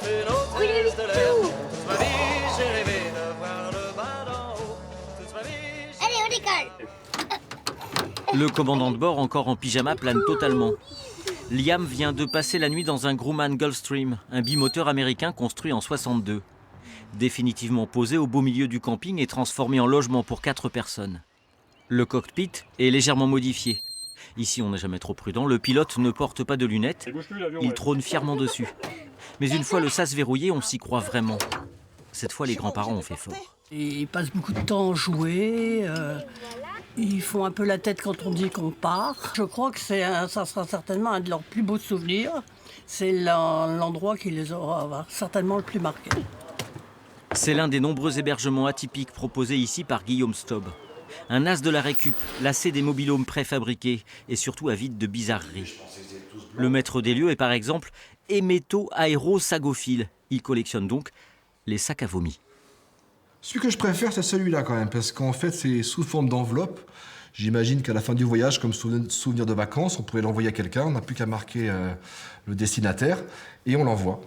Oui, oui, tout. Allez, on décolle. Le commandant de bord, encore en pyjama, plane totalement. Liam vient de passer la nuit dans un Grumman Gulfstream, un bimoteur américain construit en 62. Définitivement posé au beau milieu du camping et transformé en logement pour 4 personnes. Le cockpit est légèrement modifié. Ici, on n'est jamais trop prudent, le pilote ne porte pas de lunettes, il trône fièrement dessus. Mais une fois le sas verrouillé, on s'y croit vraiment. Cette fois, les grands-parents ont fait fort. Ils passent beaucoup de temps à jouer, ils font un peu la tête quand on dit qu'on part. Je crois que ça sera certainement un de leurs plus beaux souvenirs. C'est l'endroit qui les aura certainement le plus marqués. C'est l'un des nombreux hébergements atypiques proposés ici par Guillaume Staub. Un as de la récup, lassé des mobil-homes préfabriqués et surtout avide de bizarreries. Le maître des lieux est par exemple héméto-aérosagophile. Il collectionne donc les sacs à vomi. Celui que je préfère, c'est celui-là quand même, parce qu'en fait, c'est sous forme d'enveloppe. J'imagine qu'à la fin du voyage, comme souvenir de vacances, on pourrait l'envoyer à quelqu'un. On n'a plus qu'à marquer le destinataire et on l'envoie.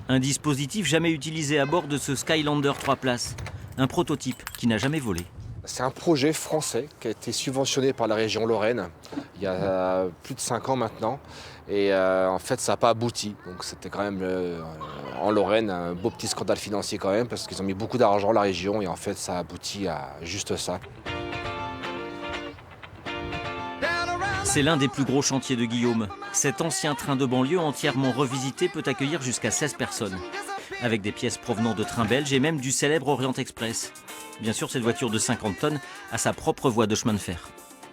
Un dispositif jamais utilisé à bord de ce Skylander 3 places. Un prototype qui n'a jamais volé. C'est un projet français qui a été subventionné par la région Lorraine il y a plus de 5 ans maintenant. Et en fait, ça n'a pas abouti. Donc c'était quand même en Lorraine un beau petit scandale financier quand même, parce qu'ils ont mis beaucoup d'argent la région et en fait ça a abouti à juste ça. C'est l'un des plus gros chantiers de Guillaume. Cet ancien train de banlieue entièrement revisité peut accueillir jusqu'à 16 personnes. Avec des pièces provenant de trains belges et même du célèbre Orient Express. Bien sûr, cette voiture de 50 tonnes a sa propre voie de chemin de fer.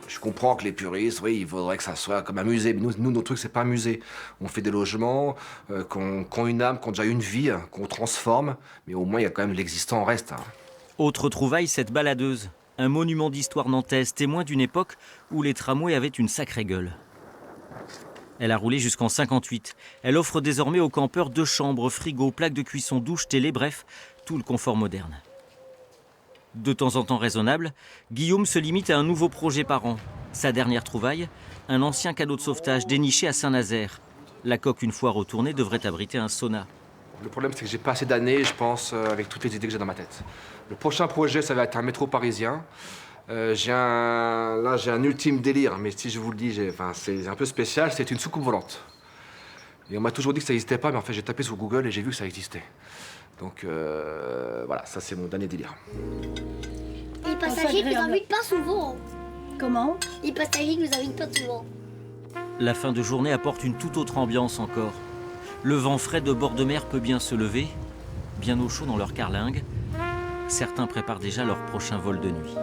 Je comprends que les puristes, oui, il faudrait que ça soit comme un musée. Mais nous notre truc, c'est pas un musée. On fait des logements qui ont une âme, qui ont déjà une vie, qu'on transforme. Mais au moins, il y a quand même l'existant en reste. Autre trouvaille, cette baladeuse. Un monument d'histoire nantaise, témoin d'une époque où les tramways avaient une sacrée gueule. Elle a roulé jusqu'en 58. Elle offre désormais aux campeurs 2 chambres, frigo, plaques de cuisson, douche, télé, bref, tout le confort moderne. De temps en temps raisonnable, Guillaume se limite à un nouveau projet par an. Sa dernière trouvaille, un ancien canot de sauvetage déniché à Saint-Nazaire. La coque, une fois retournée, devrait abriter un sauna. Le problème, c'est que j'ai pas assez d'années, je pense, avec toutes les idées que j'ai dans ma tête. Le prochain projet, ça va être un métro parisien. J'ai un ultime délire, mais si je vous le dis, c'est un peu spécial, c'est une soucoupe volante. Et on m'a toujours dit que ça n'existait pas, mais en fait, j'ai tapé sur Google et j'ai vu que ça existait. Donc voilà, ça c'est mon dernier délire. Les passagers nous invitent pas souvent. Comment? Les passagers nous invitent pas souvent. La fin de journée apporte une toute autre ambiance encore. Le vent frais de bord de mer peut bien se lever, bien au chaud dans leur carlingue. Certains préparent déjà leur prochain vol de nuit.